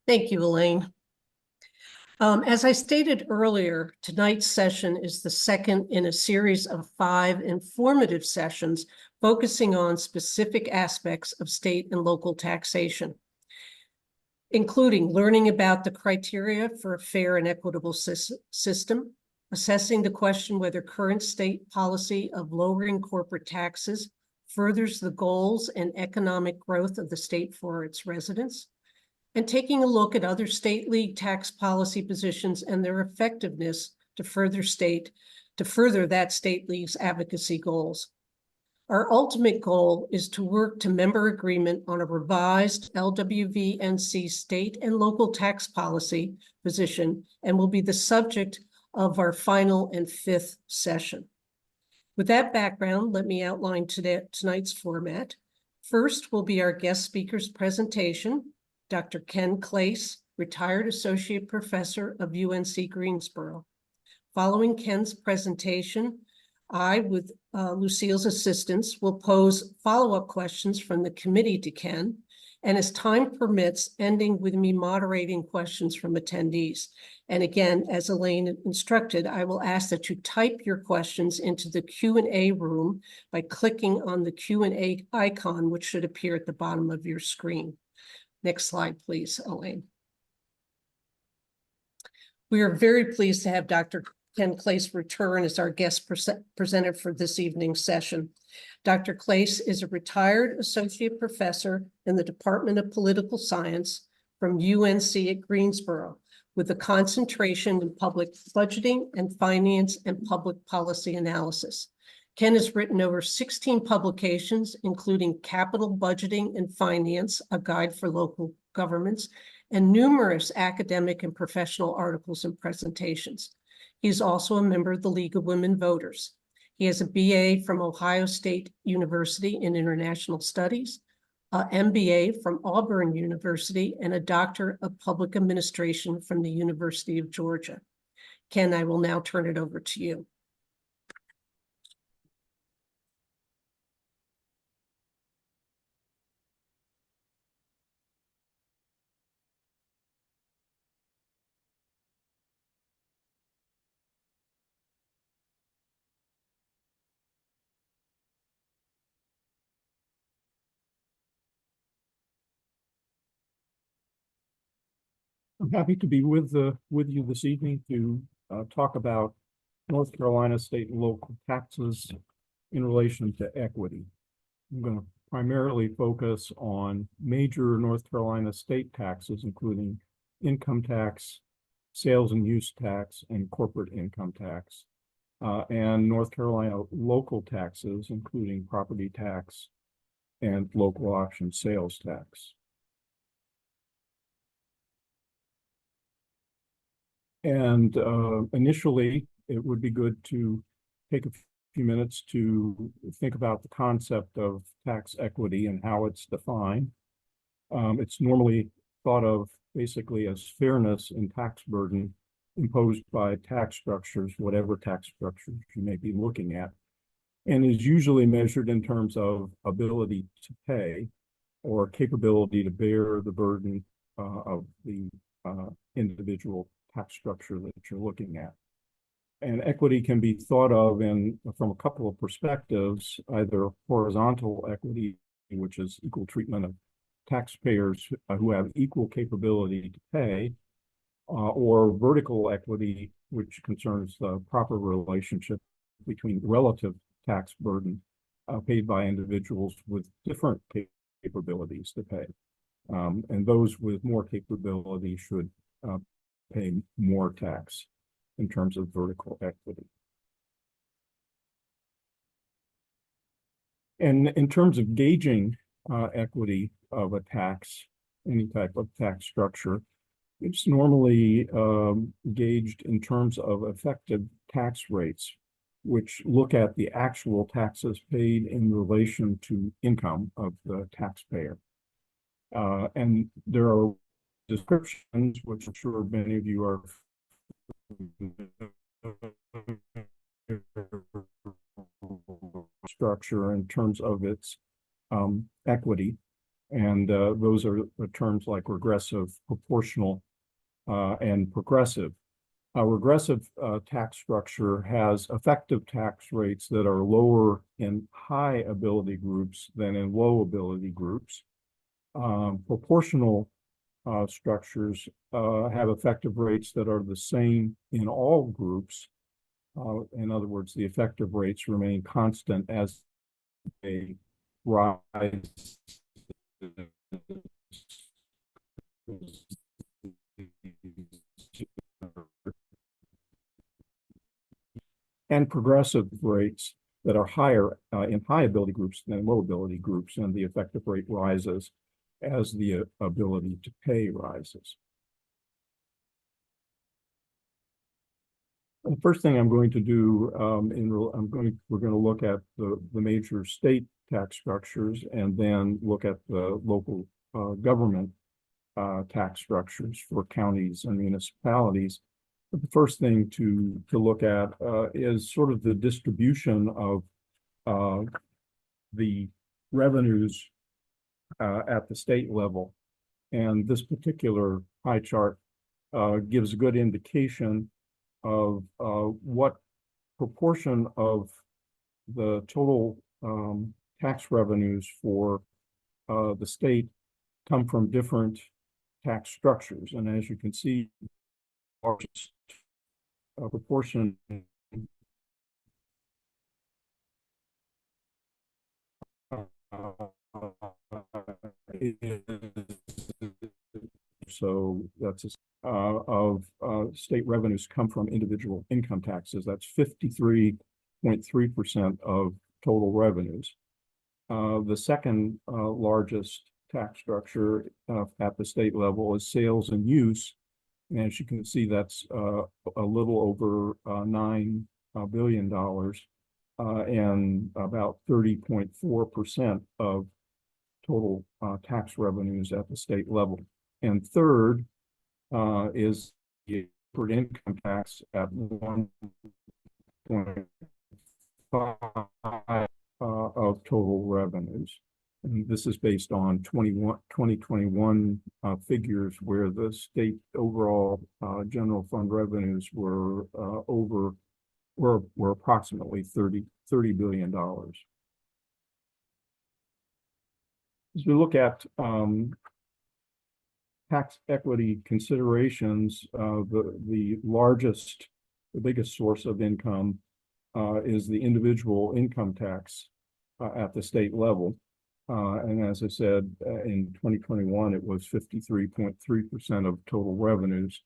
Thank you, Elaine. As I stated earlier, tonight's session is the second in a series of 5 informative sessions focusing on specific aspects of state and local taxation, including learning about the criteria for a fair and equitable system, assessing the question whether current state policy of lowering corporate taxes furthers the goals and economic growth of the state for its residents, and taking a look at other state league tax policy positions and their effectiveness to further that state league's advocacy goals. Our ultimate goal is to work to member agreement on a revised LWVNC state and local tax policy position and will be the subject of our final and 5th session. With that background, let me outline tonight's format. First will be our guest speaker's presentation. Dr. Ken Klase, retired associate professor of UNC Greensboro. Following Ken's presentation, I, with Lucille's assistance, will pose follow-up questions from the committee to Ken, and as time permits, ending with me moderating questions from attendees. And again, as Elaine instructed, I will ask that you type your questions into the Q&A room by clicking on the Q&A icon, which should appear at the bottom of your screen. Next slide, please, Elaine. We are very pleased to have Dr. Ken Klase return as our guest presenter for this evening's session. Dr. Klase is a retired associate professor in the Department of Political Science from UNC at Greensboro, with a concentration in public budgeting and finance and public policy analysis. Ken has written over 16 publications, including Capital Budgeting and Finance, a guide for local governments, and numerous academic and professional articles and presentations. He's also a member of the League of Women Voters. He has a BA from Ohio State University in International Studies, an MBA from Auburn University, and a Doctor of Public Administration from the University of Georgia. Ken, I will now turn it over to you. I'm happy to be with you this evening to talk about North Carolina state and local taxes in relation to equity. I'm going to primarily focus on major North Carolina state taxes, including income tax, sales and use tax, and corporate income tax, and North Carolina local taxes, including property tax and local option sales tax. And initially, it would be good to take a few minutes to think about the concept of tax equity and how it's defined. It's normally thought of basically as fairness in tax burden imposed by tax structures, whatever tax structures you may be looking at, and is usually measured in terms of ability to pay or capability to bear the burden of the individual tax structure that you're looking at. And equity can be thought of from a couple of perspectives, either horizontal equity, which is equal treatment of taxpayers who have equal capability to pay, or vertical equity, which concerns the proper relationship between relative tax burden paid by individuals with different capabilities to pay. And those with more capability should pay more tax in terms of vertical equity. And in terms of gauging equity of a tax, any type of tax structure, it's normally gauged in terms of effective tax rates, which look at the actual taxes paid in relation to income of the taxpayer. And there are descriptions, which I'm sure many of you are structure in terms of its equity. And those are terms like regressive, proportional, and progressive. A regressive tax structure has effective tax rates that are lower in high ability groups than in low ability groups. Proportional structures have effective rates that are the same in all groups. In other words, the effective rates remain constant as they rise. And progressive rates that are higher in high ability groups than low ability groups, and the effective rate rises as the ability to pay rises. The first thing I'm going to do, we're going to look at the major state tax structures, and then look at the local government tax structures for counties and municipalities. But the first thing to look at is sort of the distribution of the revenues at the state level. And this particular pie chart gives a good indication of what proportion of the total tax revenues for the state come from different tax structures. And as you can see, largest proportion so that's of state revenues come from individual income taxes. That's 53.3% of total revenues. The second largest tax structure at the state level is sales and use. And as you can see, that's a little over $9 billion and about 30.4% of total tax revenues at the state level. And third is the corporate income tax at 1.5% of total revenues. And this is based on 2021 figures, where the state overall general fund revenues were approximately $30 billion. As we look at tax equity considerations, the biggest source of income is the individual income tax at the state level. And as I said, in 2021, it was 53.3% of total revenues.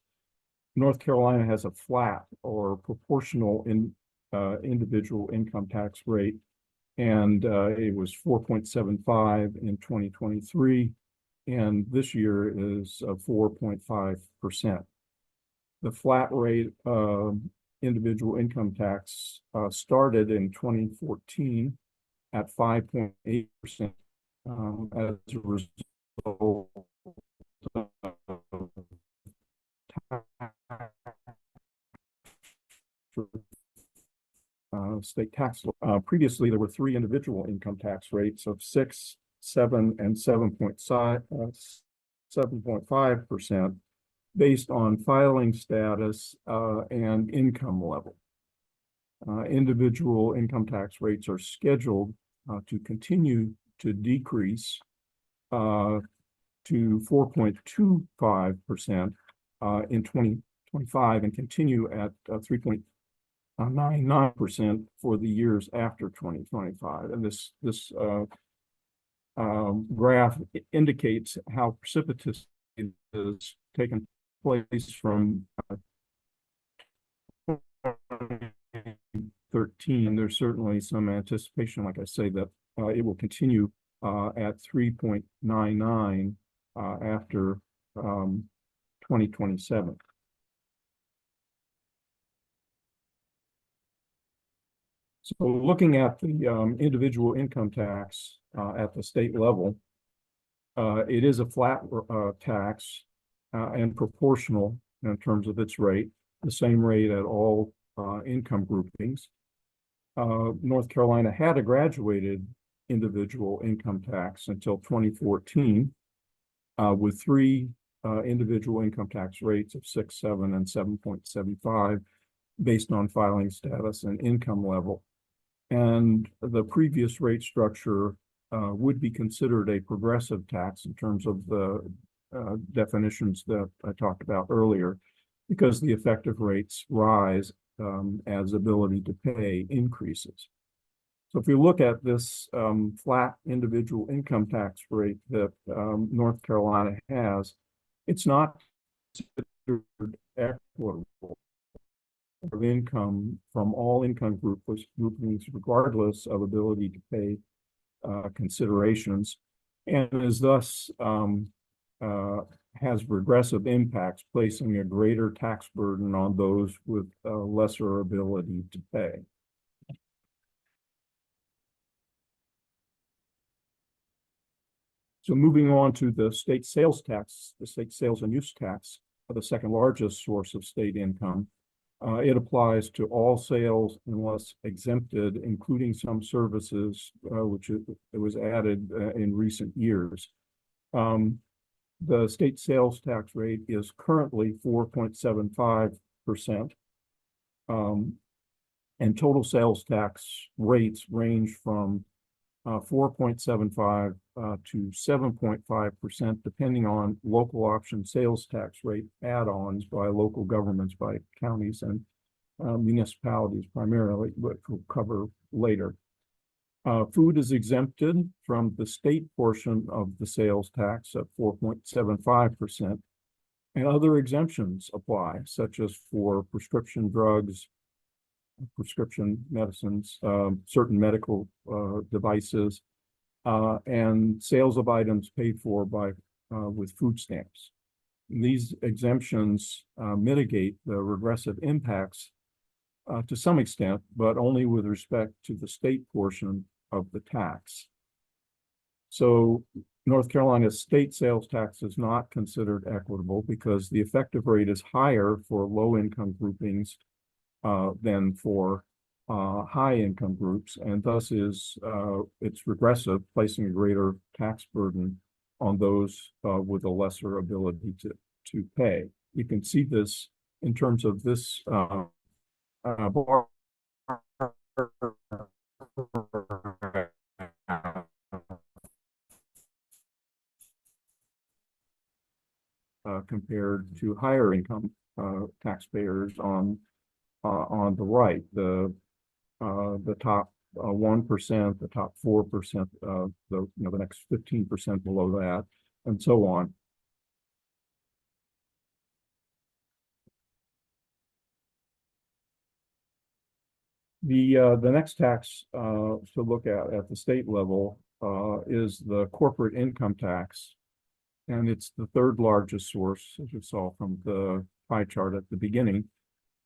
North Carolina has a flat or proportional individual income tax rate, and it was 4.75 in 2023, and this year is 4.5%. The flat rate individual income tax started in 2014 at 5.8%. As a result of state tax law. Previously, there were three individual income tax rates of 6%, 7%, and 7.5% based on filing status and income level. Individual income tax rates are scheduled to continue to decrease to 4.25% in 2025 and continue at 3.99% for the years after 2025. And this graph indicates how precipitous it has taken place from 2013. There's certainly some anticipation, like I say, that it will continue at 3.99 after 2027. So looking at the individual income tax at the state level, it is a flat tax and proportional in terms of its rate, the same rate at all income groupings. North Carolina had a graduated individual income tax until 2014, with three individual income tax rates of 6, 7, and 7.75 based on filing status and income level. And the previous rate structure would be considered a progressive tax in terms of the definitions that I talked about earlier, because the effective rates rise as ability to pay increases. So if you look at this flat individual income tax rate that North Carolina has, it's not considered equitable of income from all income groupings, regardless of ability to pay considerations, and is thus has regressive impacts, placing a greater tax burden on those with lesser ability to pay. So moving on to the state sales tax, the state sales and use tax, the second largest source of state income. It applies to all sales unless exempted, including some services, which it was added in recent years. The state sales tax rate is currently 4.75%. And total sales tax rates range from 4.75 to 7.5%, depending on local option sales tax rate add-ons by local governments, by counties and municipalities primarily, which we'll cover later. Food is exempted from the state portion of the sales tax at 4.75%, and other exemptions apply, such as for prescription drugs, prescription medicines, certain medical devices, and sales of items paid for by with food stamps. These exemptions mitigate the regressive impacts to some extent, but only with respect to the state portion of the tax. So North Carolina's state sales tax is not considered equitable because the effective rate is higher for low-income groupings than for high income groups, and thus it's regressive, placing a greater tax burden on those with a lesser ability to pay. You can see this in terms of this bar compared to higher income taxpayers on the right. The top 1%, the top 4%, the next 15% below that, and so on. The next tax to look at the state level is the corporate income tax, and it's the third largest source, as you saw from the pie chart at the beginning,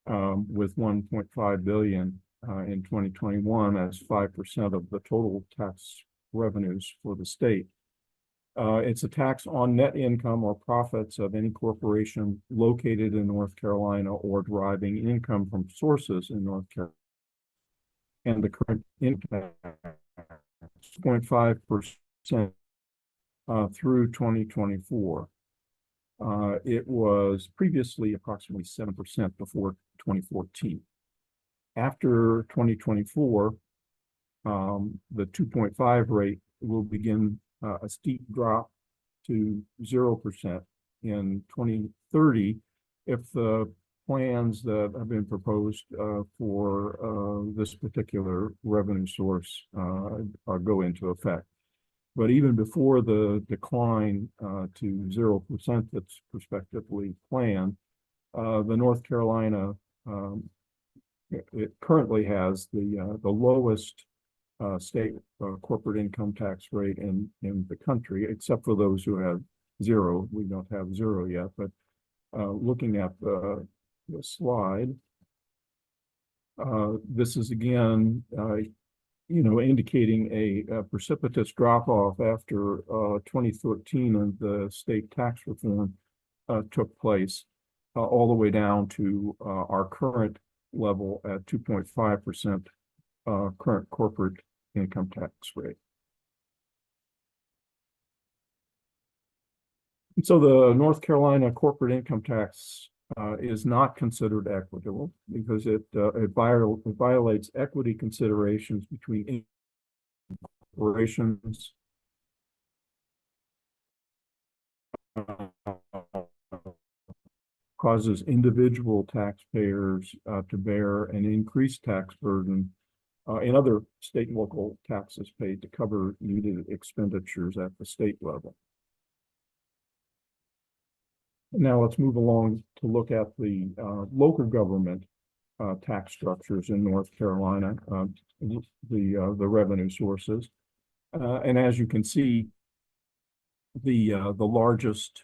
with 1.5 billion in 2021 as 5% of the total tax revenues for the state. It's a tax on net income or profits of any corporation located in North Carolina or deriving income from sources in North Carolina. And the current income is 0.5% through 2024. It was previously approximately 7% before 2014. After 2024, the 2.5 rate will begin a steep drop to 0% in 2030 if the plans that have been proposed for this particular revenue source go into effect. But even before the decline to 0% that's prospectively planned, the North Carolina, it currently has the lowest state corporate income tax rate in the country, except for those who have zero. We don't have zero yet, but looking at the slide, this is again, indicating a precipitous drop-off after 2013 and the state tax reform took place, all the way down to our current level at 2.5% current corporate income tax rate. So the North Carolina corporate income tax is not considered equitable because it violates equity considerations between corporations, causes individual taxpayers to bear an increased tax burden in other state and local taxes paid to cover needed expenditures at the state level. Now let's move along to look at the local government tax structures in North Carolina, the revenue sources. And as you can see, the largest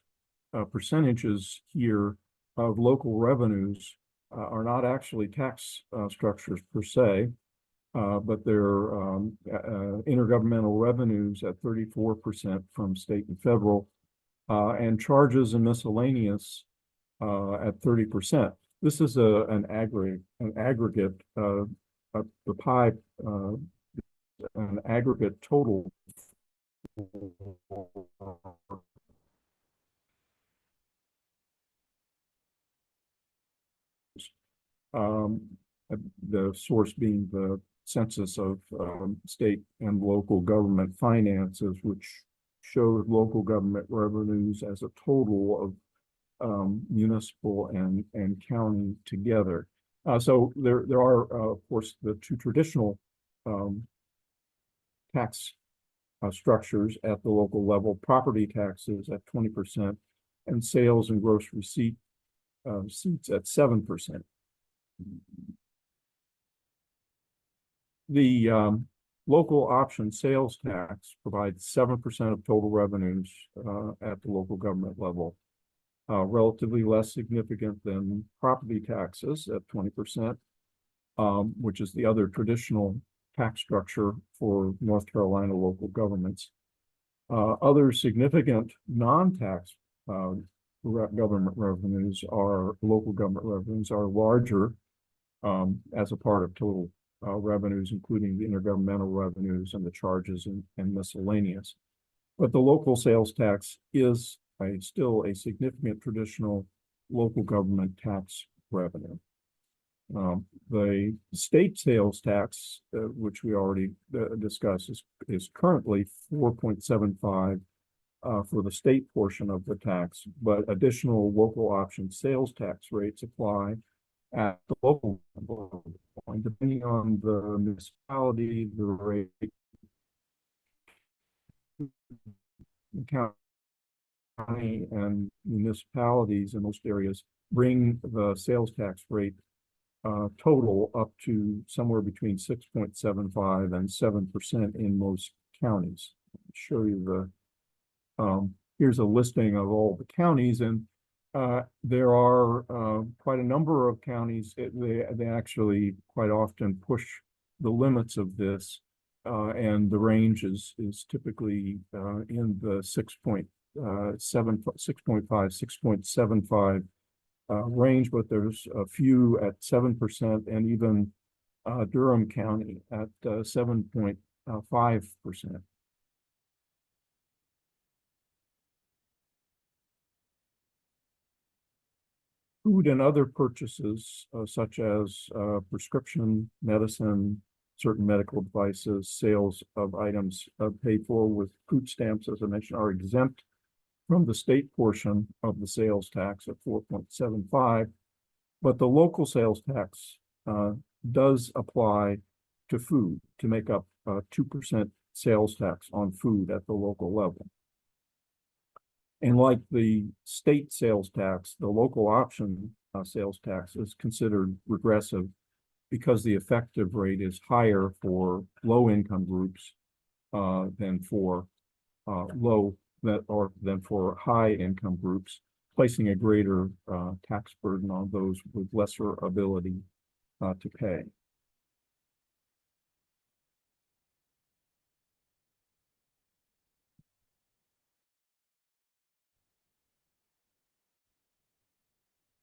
percentages here of local revenues are not actually tax structures per se, but they're intergovernmental revenues at 34% from state and federal, and charges and miscellaneous at 30%. This is an aggregate, the pie, an aggregate total the source being the census of state and local government finances, which shows local government revenues as a total of municipal and county together. So there are, of course, the two traditional tax structures at the local level: property taxes at 20% and sales and gross receipts at 7%. The local option sales tax provides 7% of total revenues at the local government level, relatively less significant than property taxes at 20%, which is the other traditional tax structure for North Carolina local governments. Other significant non-tax government revenues are local government revenues are larger as a part of total revenues, including the intergovernmental revenues and the charges and miscellaneous. But the local sales tax is still a significant traditional local government tax revenue. The state sales tax, which we already discussed, is currently 4.75 for the state portion of the tax, but additional local option sales tax rates apply at the local level. Depending on the municipality, the rate, county and municipalities in most areas bring the sales tax rate total up to somewhere between 6.75 and 7% in most counties. I'll show you here's a listing of all the counties, and there are quite a number of counties. They actually quite often push the limits of this, and the range is typically in the 6.5, 6.75 range, but there's a few at 7%, and even Durham County at 7.5%. Food and other purchases, such as prescription medicine, certain medical devices, sales of items paid for with food stamps, as I mentioned, are exempt from the state portion of the sales tax at 4.75, but the local sales tax does apply to food to make up 2% sales tax on food at the local level. And like the state sales tax, the local option sales tax is considered regressive because the effective rate is higher for low-income groups than for high-income groups, placing a greater tax burden on those with lesser ability to pay.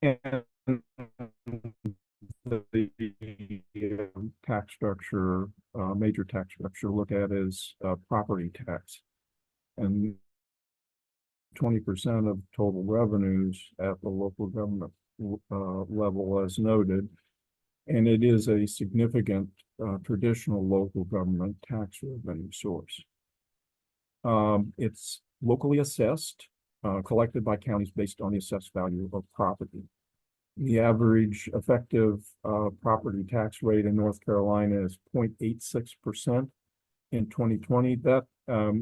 And the tax structure, major tax structure, look at is property tax. And 20% of total revenues at the local government level, as noted, and it is a significant traditional local government tax revenue source. It's locally assessed, collected by counties based on the assessed value of property. The average effective property tax rate in North Carolina is 0.86% in 2020. That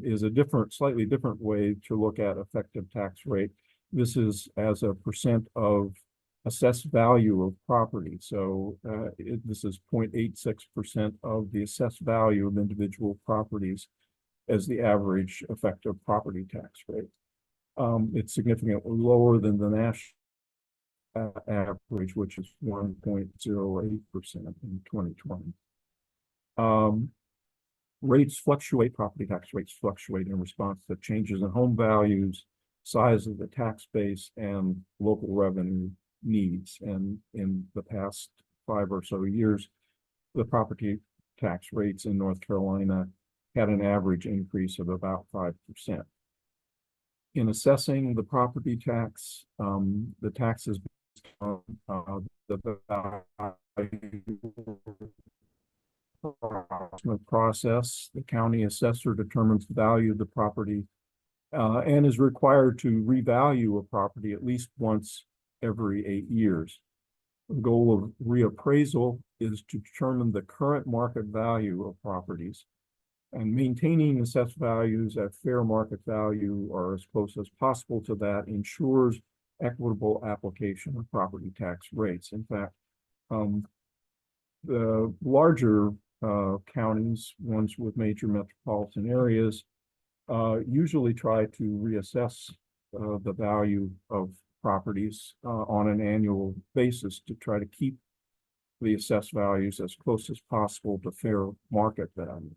is a slightly different way to look at effective tax rate. This is as a percent of assessed value of property. So this is 0.86% of the assessed value of individual properties as the average effective property tax rate. It's significantly lower than the national average, which is 1.08% in 2020. Property tax rates fluctuate in response to changes in home values, size of the tax base, and local revenue needs. And in the past 5 or so years, the property tax rates in North Carolina had an average increase of about 5%. In assessing the property tax, the tax is based on the process. The county assessor determines the value of the property and is required to revalue a property at least once every 8 years. The goal of reappraisal is to determine the current market value of properties, and maintaining assessed values at fair market value or as close as possible to that ensures equitable application of property tax rates. In fact, the larger counties, ones with major metropolitan areas, usually try to reassess the value of properties on an annual basis to try to keep the assessed values as close as possible to fair market value.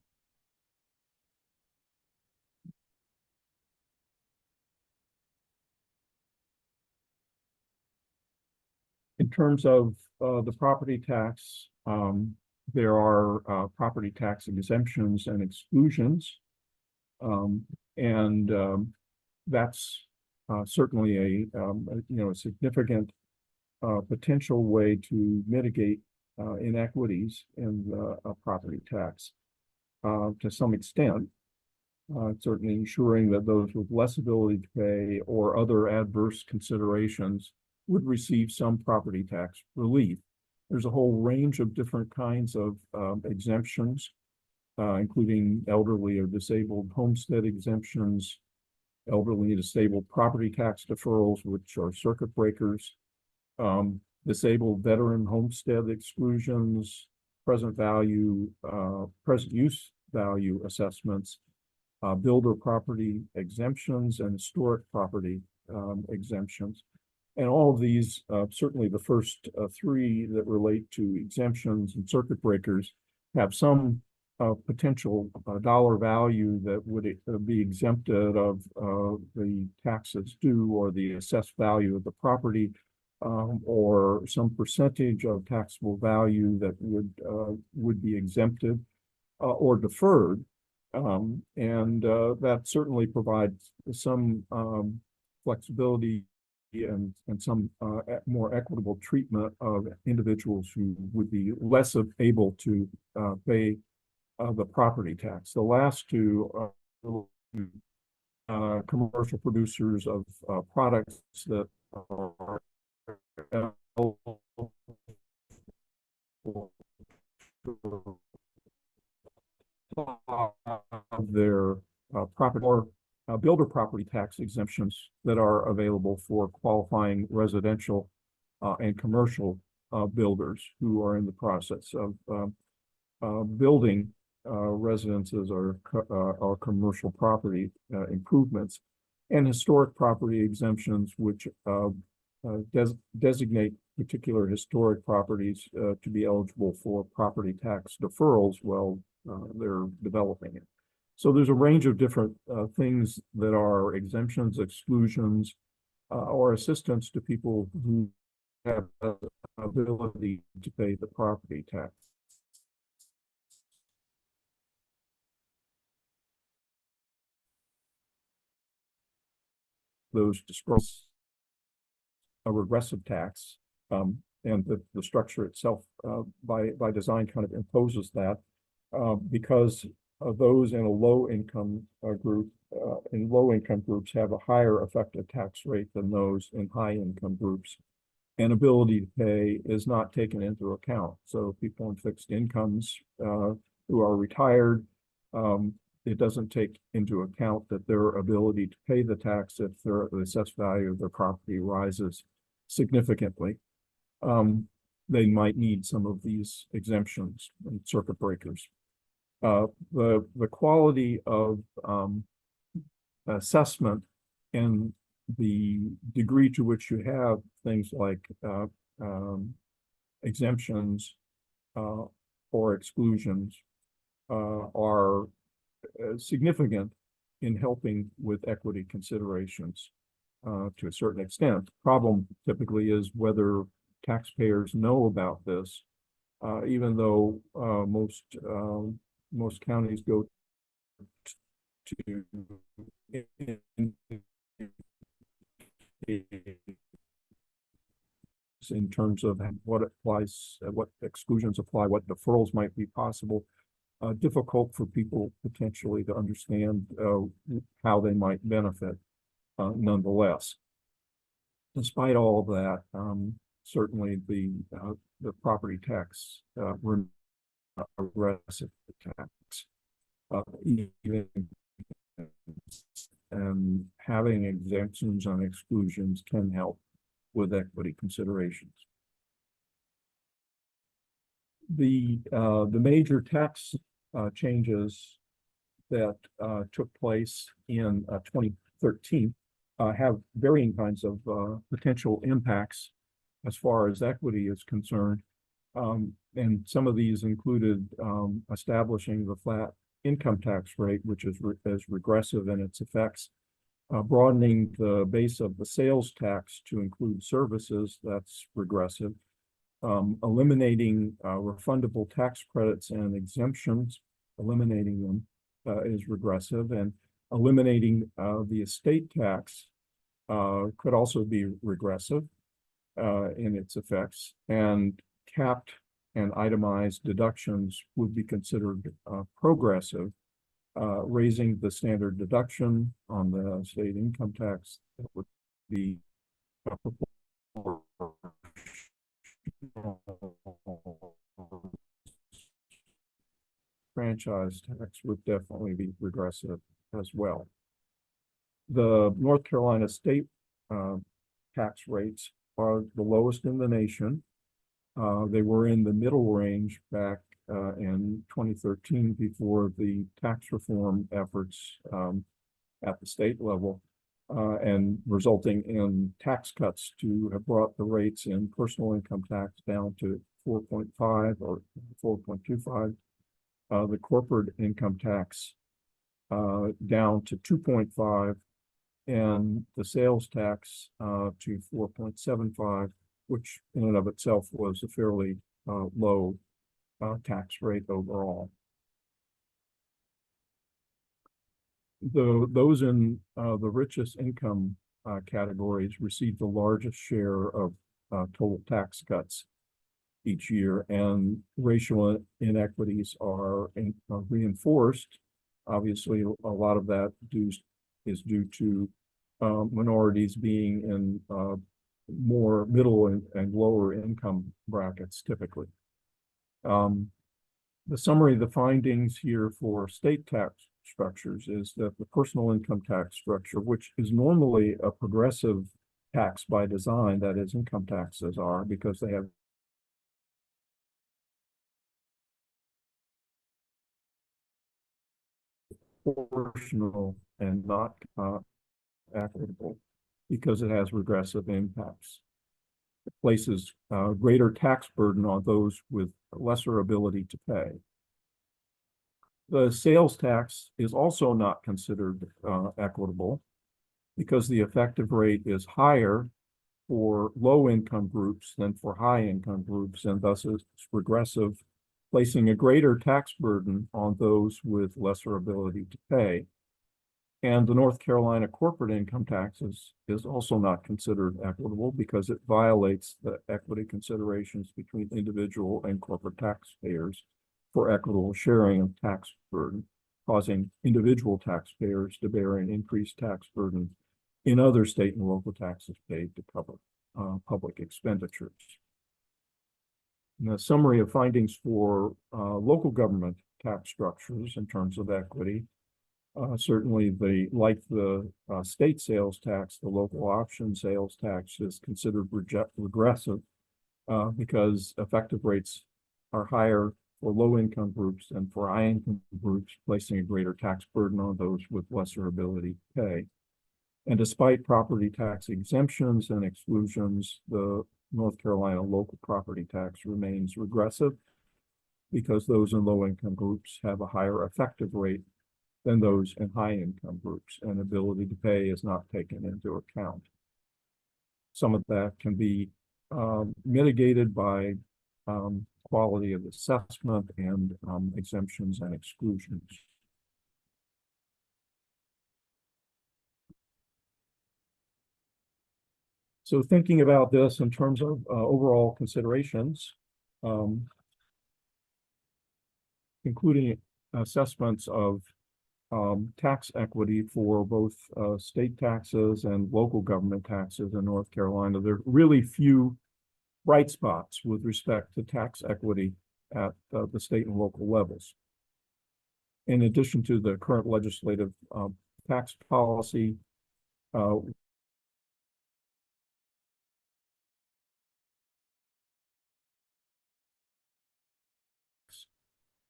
In terms of the property tax, there are property tax exemptions and exclusions, and that's certainly a significant potential way to mitigate inequities in the property tax to some extent. Certainly ensuring that those with less ability to pay or other adverse considerations would receive some property tax relief. There's a whole range of different kinds of exemptions, including elderly or disabled homestead exemptions, elderly and disabled property tax deferrals, which are circuit breakers, disabled veteran homestead exclusions, present use value assessments, builder property exemptions, and historic property exemptions. And all of these, certainly the first 3 that relate to exemptions and circuit breakers, have some potential dollar value that would be exempted of the taxes due or the assessed value of the property, or some percentage of taxable value that would be exempted or deferred. And that certainly provides some flexibility and some more equitable treatment of individuals who would be less able to pay the property tax. The last 2 are commercial producers of products that are their property or builder property tax exemptions that are available for qualifying residential and commercial builders who are in the process of building residences or commercial property improvements, and historic property exemptions, which designate particular historic properties to be eligible for property tax deferrals while they're developing it. So there's a range of different things that are exemptions, exclusions, or assistance to people who have the ability to pay the property tax. those disperse a regressive tax, and the structure itself by design kind of imposes that because those in a low income group in low income groups have a higher effective tax rate than those in high income groups, and ability to pay is not taken into account. So people in fixed incomes who are retired, it doesn't take into account that their ability to pay the tax if the assessed value of their property rises significantly. They might need some of these exemptions and circuit breakers. The quality of assessment and the degree to which you have things like exemptions or exclusions are significant in helping with equity considerations to a certain extent. Problem typically is whether taxpayers know about this, even though most counties go to in terms of what applies, what exclusions apply, what deferrals might be possible. Difficult for people potentially to understand how they might benefit nonetheless. Despite all of that, certainly the property tax regressive tax, even and having exemptions on exclusions can help with equity considerations. The major tax changes that took place in 2013 have varying kinds of potential impacts as far as equity is concerned. And some of these included establishing the flat income tax rate, which is regressive in its effects, broadening the base of the sales tax to include services, that's regressive, eliminating refundable tax credits and exemptions, eliminating them is regressive, and eliminating the estate tax could also be regressive in its effects, and capped and itemized deductions would be considered progressive, raising the standard deduction on the state income tax that would be franchise tax would definitely be regressive as well. The North Carolina state tax rates are the lowest in the nation. They were in the middle range back in 2013 before the tax reform efforts at the state level, and resulting in tax cuts to have brought the rates in personal income tax down to 4.5 or 4.25, the corporate income tax down to 2.5, and the sales tax to 4.75, which in and of itself was a fairly low tax rate overall. Those in the richest income categories receive the largest share of total tax cuts each year, and racial inequities are reinforced. Obviously, a lot of that is due to minorities being in more middle and lower income brackets typically. The summary of the findings here for state tax structures is that the personal income tax structure, which is normally a progressive tax by design, that is, income taxes are, because they have proportional and not equitable, because it has regressive impacts. It places greater tax burden on those with lesser ability to pay. The sales tax is also not considered equitable because the effective rate is higher for low-income groups than for high-income groups, and thus it's regressive, placing a greater tax burden on those with lesser ability to pay. And the North Carolina corporate income tax is also not considered equitable because it violates the equity considerations between individual and corporate taxpayers for equitable sharing of tax burden, causing individual taxpayers to bear an increased tax burden in other state and local taxes paid to cover public expenditures. And a summary of findings for local government tax structures in terms of equity. Certainly, like the state sales tax, the local option sales tax is considered regressive because effective rates are higher for low-income groups than for high-income groups, placing a greater tax burden on those with lesser ability to pay. And despite property tax exemptions and exclusions, the North Carolina local property tax remains regressive because those in low-income groups have a higher effective rate than those in high-income groups, and ability to pay is not taken into account. Some of that can be mitigated by quality of assessment and exemptions and exclusions. So thinking about this in terms of overall considerations, including assessments of tax equity for both state taxes and local government taxes in North Carolina, there are really few bright spots with respect to tax equity at the state and local levels. In addition to the current legislative tax policy,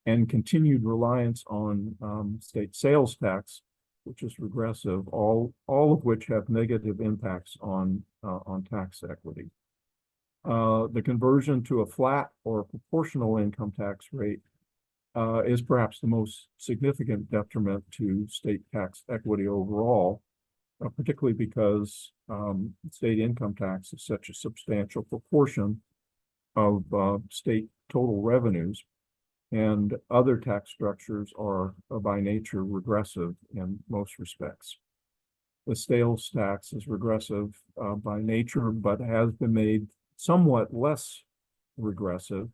and continued reliance on state sales tax, which is regressive, all of which have negative impacts on tax equity. The conversion to a flat or proportional income tax rate is perhaps the most significant detriment to state tax equity overall, particularly because state income tax is such a substantial proportion of state total revenues, and other tax structures are by nature regressive in most respects. The sales tax is regressive by nature, but has been made somewhat less regressive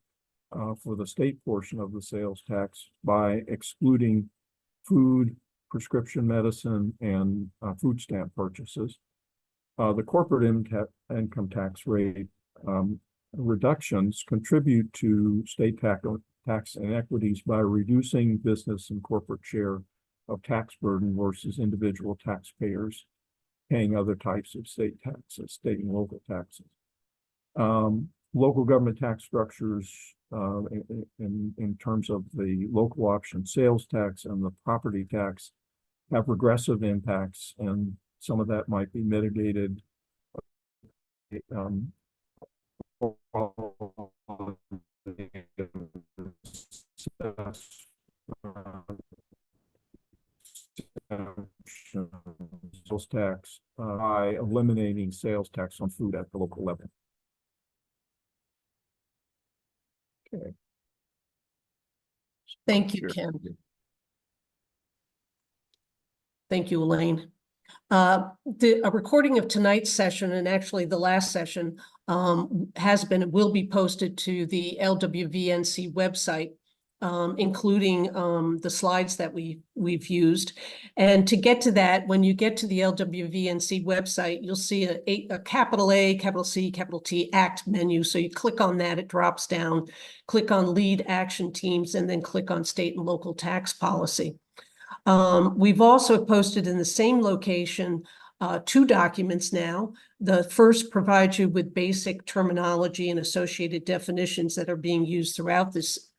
for the state portion of the sales tax by excluding food, prescription medicine, and food stamp purchases. The corporate income tax rate reductions contribute to state tax inequities by reducing business and corporate share of tax burden versus individual taxpayers paying other types of state taxes, state and local taxes. Local government tax structures in terms of the local option sales tax and the property tax have regressive impacts, and some of that might be mitigated sales tax by eliminating sales tax on food at the local level. Okay. Thank you, Ken. Thank you, Elaine. A recording of tonight's session, and actually the last session, has been and will be posted to the LWVNC website, including the slides that we've used. And to get to that, when you get to the LWVNC website, you'll see a capital A, capital C, capital T ACT menu. So you click on that, it drops down, click on lead action teams, and then click on state and local tax policy. We've also posted in the same location 2 documents now. The first provides you with basic terminology and associated definitions that are being used throughout this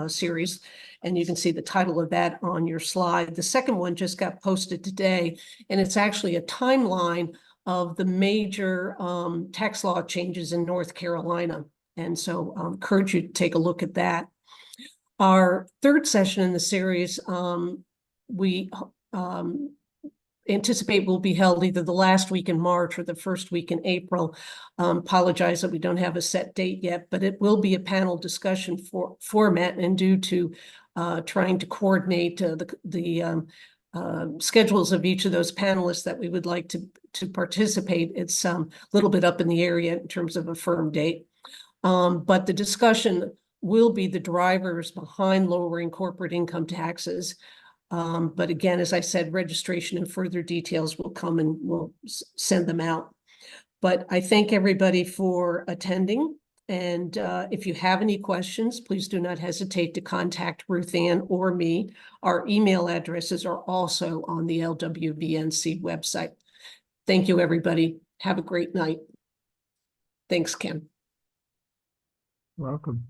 series, and you can see the title of that on your slide. The second one just got posted today, and it's actually a timeline of the major tax law changes in North Carolina, and so I encourage you to take a look at that. Our third session in the series, we anticipate will be held either the last week in March or the first week in April. Apologize that we don't have a set date yet, but it will be a panel discussion format, and due to trying to coordinate the schedules of each of those panelists that we would like to participate. It's a little bit up in the area in terms of a firm date. But the discussion will be the drivers behind lowering corporate income taxes. But again, as I said, registration and further details will come and we'll send them out. But I thank everybody for attending. And if you have any questions, please do not hesitate to contact Ruth Ann or me. Our email addresses are also on the LWVNC website. Thank you, everybody. Have a great night. Thanks, Ken. Welcome.